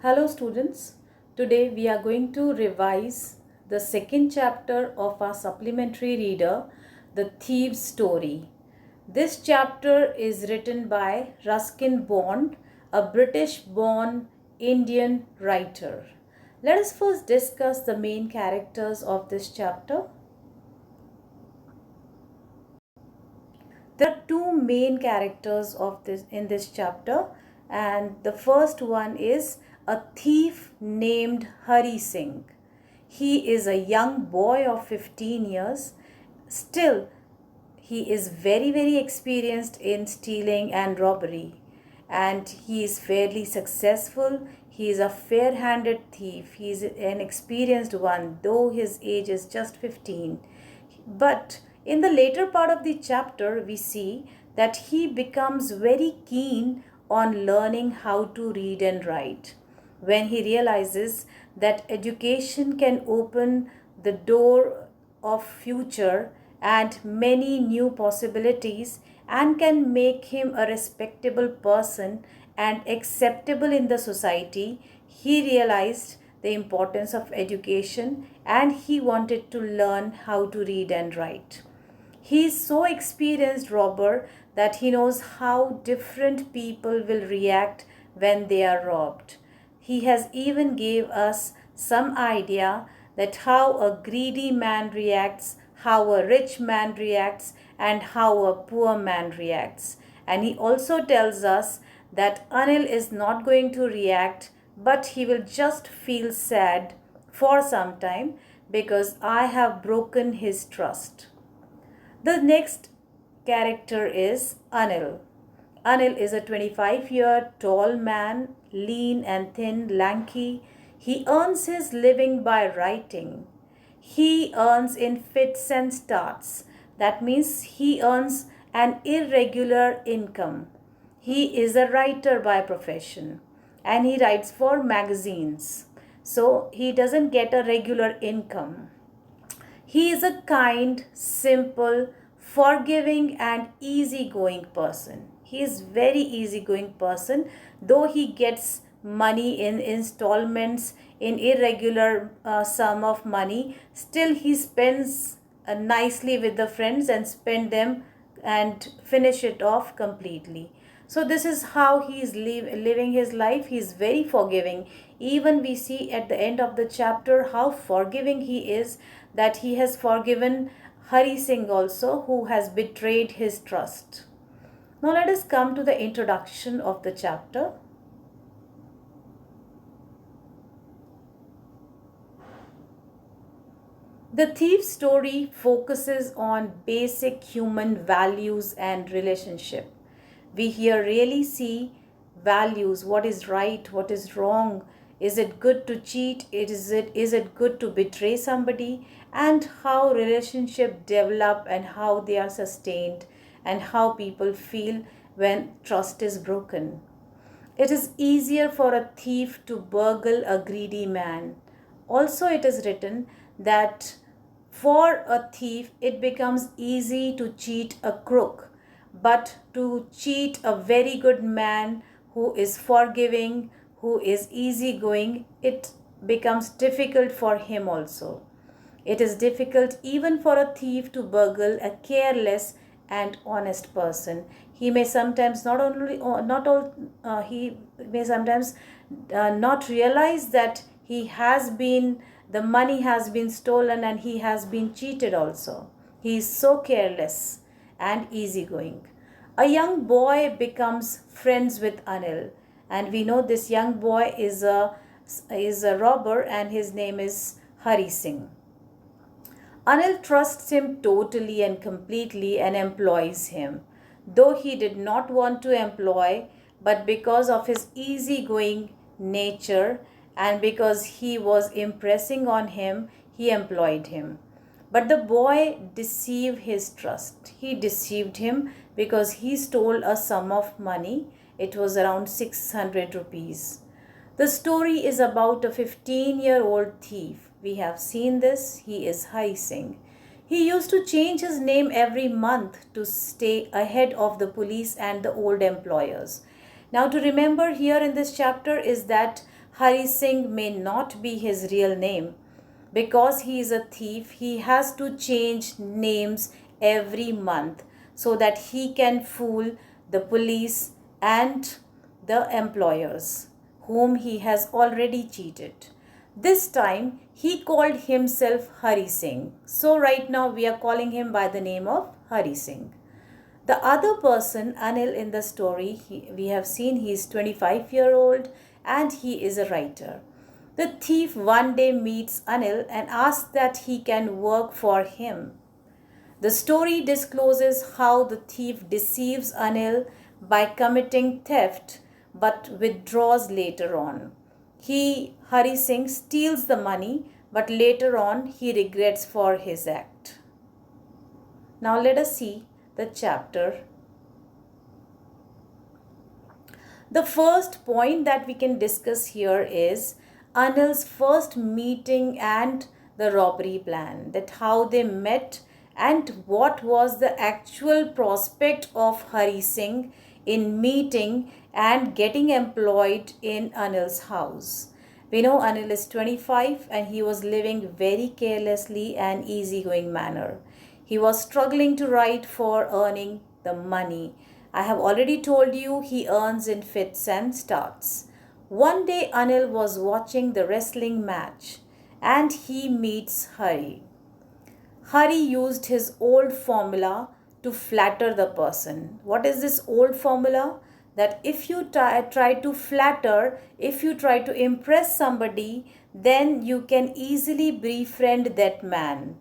Hello students, today we are going to revise the second chapter of our supplementary reader, The Thief's Story. This chapter is written by Ruskin Bond, a British-born Indian writer. Let us first discuss the main characters of this chapter. There are two main characters in this chapter, and the first one is a thief named Hari Singh. He is a young boy of 15 years. Still, he is very experienced in stealing and robbery, and he is fairly successful. He is a fair-handed thief. He is an experienced one, though his age is just 15. But in the later part of the chapter, we see that he becomes very keen on learning how to read and write when he realizes that education can open the door of future and many new possibilities and can make him a respectable person and acceptable in the society. He realized the importance of education and he wanted to learn how to read and write. He is so experienced robber that he knows how different people will react when they are robbed. He has even gave us some idea that how a greedy man reacts, how a rich man reacts, and how a poor man reacts. And he also tells us that Anil is not going to react, but he will just feel sad for some time because I have broken his trust. The next character is Anil. Anil is a 25-year tall man, lean and thin, lanky. He earns his living by writing. He earns in fits and starts. That means he earns an irregular income. He is a writer by profession and he writes for magazines. So he doesn't get a regular income. He is a kind, simple, forgiving and easygoing person. He is very easygoing person, though he gets money in installments in irregular sum of money. Still he spends nicely with the friends and spend them and finish it off completely. So this is how he is living his life. He is very forgiving. Even we see at the end of the chapter how forgiving he is, that he has forgiven Hari Singh also, who has betrayed his trust. Now let us come to the introduction of the chapter. The thief's story focuses on basic human values and relationship. We here really see values, what is right, what is wrong, is it good to cheat, is it good to betray somebody, and how relationships develop and how they are sustained and how people feel when trust is broken. It is easier for a thief to burgle a greedy man. Also, it is written that for a thief, it becomes easy to cheat a crook, but to cheat a very good man who is forgiving, who is easygoing, it becomes difficult for him also. It is difficult even for a thief to burgle a careless and honest person. He may sometimes he may sometimes not realize that the money has been stolen and he has been cheated also. He is so careless and easygoing. A young boy becomes friends with Anil, and we know this young boy is a robber and his name is Hari Singh. Anil trusts him totally and completely and employs him, though he did not want to employ, but because of his easygoing nature and because he was impressing on him, he employed him. But the boy deceived his trust. He deceived him because he stole a sum of money. It was around 600 rupees. The story is about a 15-year-old thief. We have seen this. He is Hari Singh. He used to change his name every month to stay ahead of the police and the old employers. Now to remember here in this chapter is that Hari Singh may not be his real name. Because he is a thief, he has to change names every month so that he can fool the police and the employers whom he has already cheated. This time he called himself Hari Singh. So right now we are calling him by the name of Hari Singh. The other person, Anil, in the story, we have seen he is 25-year-old and he is a writer. The thief one day meets Anil and asks that he can work for him. The story discloses how the thief deceives Anil by committing theft but withdraws later on. Hari Singh, steals the money, but later on he regrets for his act. Now let us see the chapter. The first point that we can discuss here is Anil's first meeting and the robbery plan, that how they met and what was the actual prospect of Hari Singh in meeting and getting employed in Anil's house. We know Anil is 25 and he was living very carelessly and easygoing manner. He was struggling to write for earning the money. I have already told you he earns in fits and starts. One day Anil was watching the wrestling match and he meets Hari. Hari used his old formula to flatter the person. What is this old formula? That if you try to flatter, if you try to impress somebody, then you can easily befriend that man.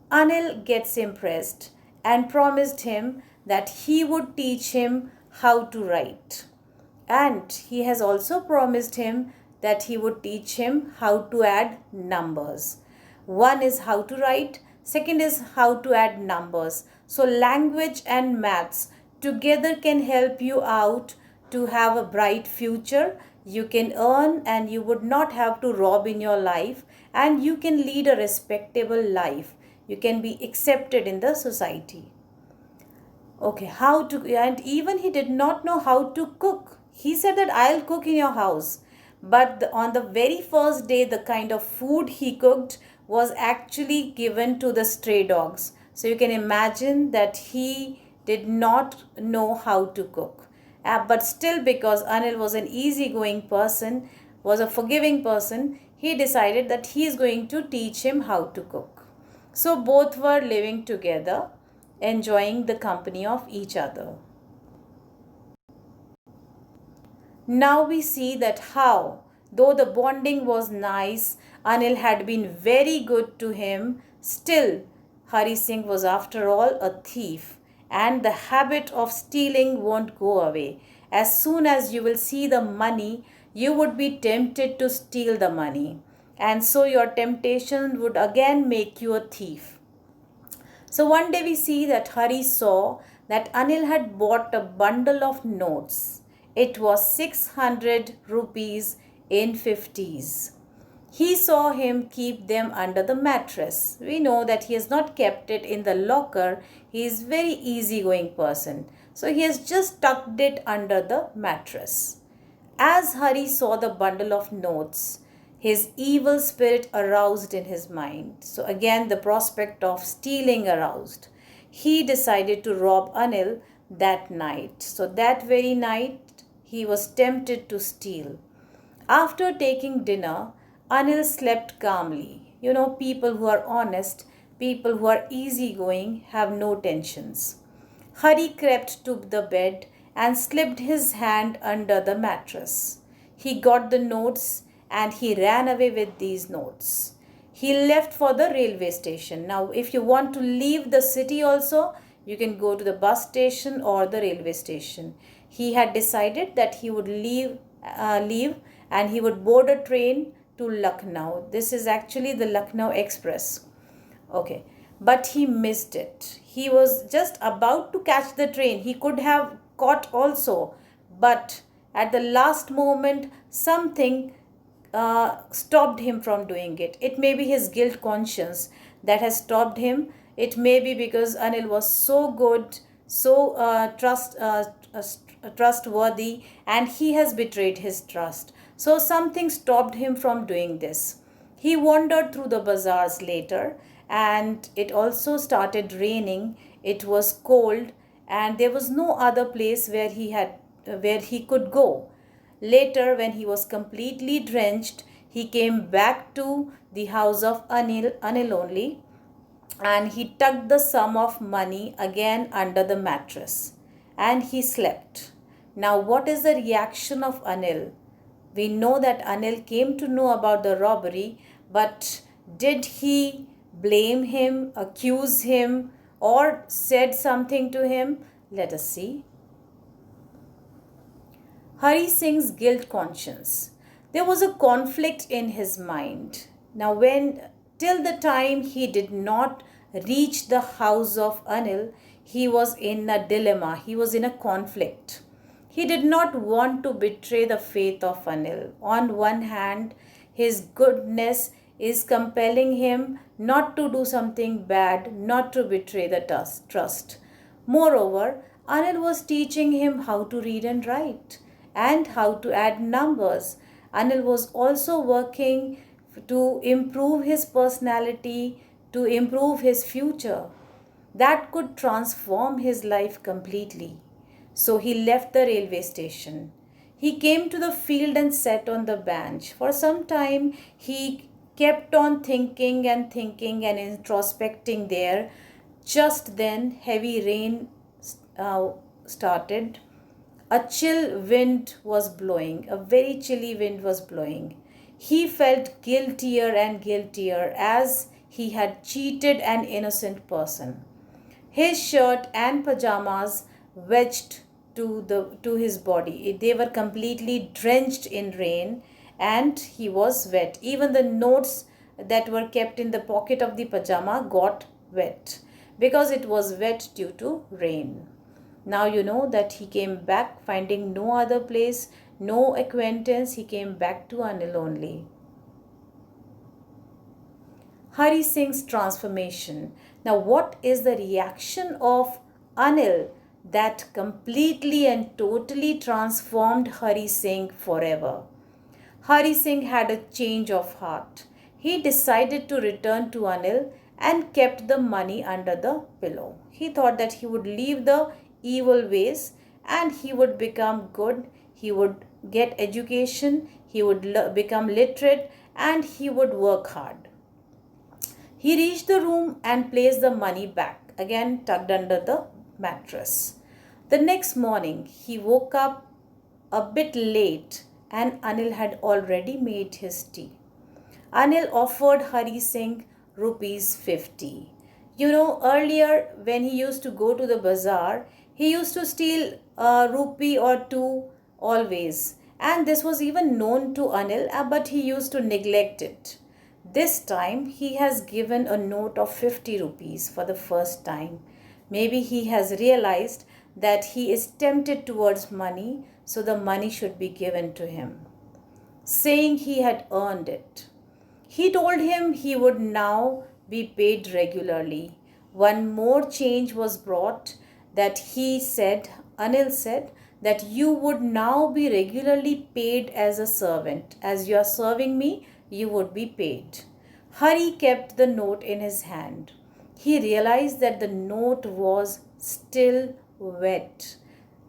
Anil gets impressed and promised him that he would teach him how to write. And he has also promised him that he would teach him how to add numbers. One is how to write, second is how to add numbers. So language and maths together can help you out to have a bright future. You can earn and you would not have to rob in your life, and you can lead a respectable life. You can be accepted in the society. Okay, and even he did not know how to cook. He said that I'll cook in your house. But on the very first day, the kind of food he cooked was actually given to the stray dogs. So you can imagine that he did not know how to cook. But still, because Anil was an easygoing person, was a forgiving person, he decided that he is going to teach him how to cook. So both were living together, enjoying the company of each other. Now we see that how, though the bonding was nice, Anil had been very good to him, still Hari Singh was after all a thief, and the habit of stealing won't go away. As soon as you will see the money, you would be tempted to steal the money, and so your temptation would again make you a thief. So one day we see that Hari saw that Anil had bought a bundle of notes. It was 600 rupees in 50s. He saw him keep them under the mattress. We know that he has not kept it in the locker. He is very easygoing person. So he has just tucked it under the mattress. As Hari saw the bundle of notes, his evil spirit aroused in his mind. So again the prospect of stealing aroused. He decided to rob Anil that night. So that very night he was tempted to steal. After taking dinner, Anil slept calmly. You know, people who are honest, people who are easygoing have no tensions. Hari crept to the bed and slipped his hand under the mattress. He got the notes and he ran away with these notes. He left for the railway station. Now, if you want to leave the city also, you can go to the bus station or the railway station. He had decided that he would leave and he would board a train to Lucknow. This is actually the Lucknow Express. Okay, but he missed it. He was just about to catch the train. He could have caught also, but at the last moment, something stopped him from doing it. It may be his guilt conscience that has stopped him. It may be because Anil was so good, so trustworthy, and he has betrayed his trust. So something stopped him from doing this. He wandered through the bazaars later, and it also started raining. It was cold, and there was no other place where he could go. Later, when he was completely drenched, he came back to the house of Anil only, and he tucked the sum of money again under the mattress, and he slept. Now, what is the reaction of Anil? We know that Anil came to know about the robbery, but did he blame him, accuse him, or said something to him? Let us see. Hari Singh's guilt conscience. There was a conflict in his mind. Now, till the time he did not reach the house of Anil, he was in a dilemma, he was in a conflict. He did not want to betray the faith of Anil. On one hand, his goodness is compelling him not to do something bad, not to betray the trust. Moreover, Anil was teaching him how to read and write and how to add numbers. Anil was also working to improve his personality, to improve his future. That could transform his life completely. So he left the railway station. He came to the field and sat on the bench. For some time, he kept on thinking and introspecting there. Just then, heavy rain started. A chill wind was blowing, a very chilly wind was blowing. He felt guiltier and guiltier as he had cheated an innocent person. His shirt and pajamas wedged to his body. They were completely drenched in rain, and he was wet. Even the notes that were kept in the pocket of the pajama got wet because it was wet due to rain. Now you know that he came back finding no other place, no acquaintance. He came back to Anil only. Hari Singh's transformation. Now, what is the reaction of Anil that completely and totally transformed Hari Singh forever? Hari Singh had a change of heart. He decided to return to Anil and kept the money under the pillow. He thought that he would leave the evil ways and he would become good. He would get education, he would become literate, and he would work hard. He reached the room and placed the money back, again tucked under the mattress. The next morning, he woke up a bit late and Anil had already made his tea. Anil offered Hari Singh rupees 50. You know, earlier when he used to go to the bazaar, he used to steal a rupee or two always. And this was even known to Anil, but he used to neglect it. This time he has given a note of 50 rupees for the first time. Maybe he has realized that he is tempted towards money, so the money should be given to him, saying he had earned it. He told him he would now be paid regularly. One more change was brought, that Anil said that you would now be regularly paid as a servant. As you are serving me, you would be paid. Hari kept the note in his hand. He realized that the note was still wet.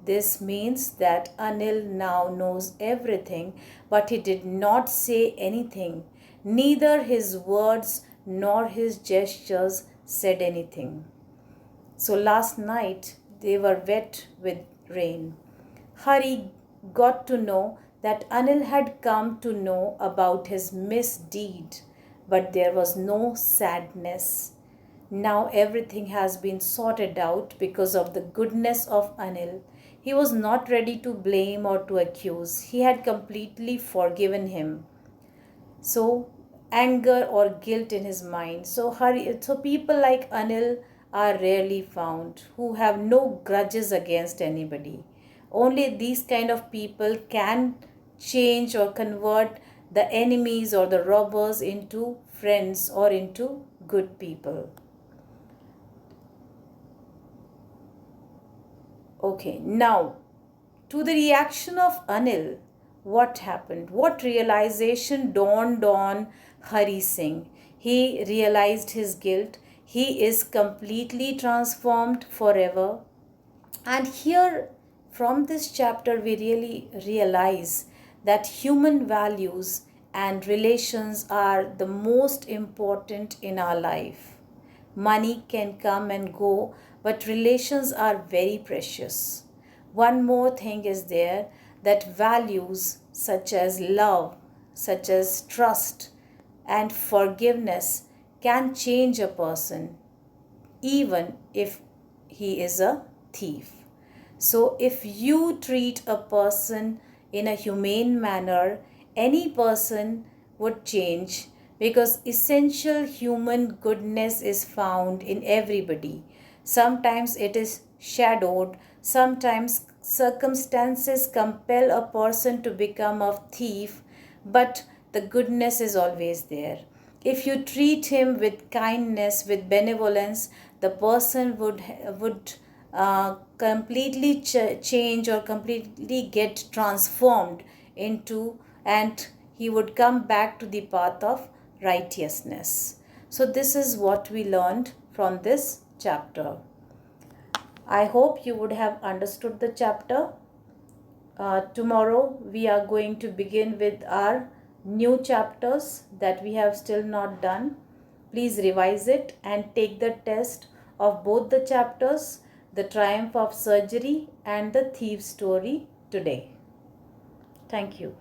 This means that Anil now knows everything, but he did not say anything. Neither his words nor his gestures said anything. So last night they were wet with rain. Hari got to know that Anil had come to know about his misdeed, but there was no sadness. Now everything has been sorted out because of the goodness of Anil. He was not ready to blame or to accuse. He had completely forgiven him. So anger or guilt in his mind. So people like Anil are rarely found, who have no grudges against anybody. Only these kind of people can change or convert the enemies or the robbers into friends or into good people. Okay, now to the reaction of Anil, what happened? What realization dawned on Hari Singh? He realized his guilt. He is completely transformed forever. And here, from this chapter, we really realize that human values and relations are the most important in our life. Money can come and go, but relations are very precious. One more thing is there, that values such as love, such as trust, and forgiveness can change a person even if he is a thief. So, if you treat a person in a humane manner, any person would change, because essential human goodness is found in everybody. Sometimes it is shadowed, sometimes circumstances compel a person to become a thief, but the goodness is always there. If you treat him with kindness, with benevolence, the person would completely change or completely get transformed into, and he would come back to the path of righteousness. So this is what we learned from this chapter. I hope you would have understood the chapter. Tomorrow we are going to begin with our new chapters that we have still not done. Please revise it and take the test of both the chapters, The Triumph of Surgery and The Thief's Story, today. Thank you.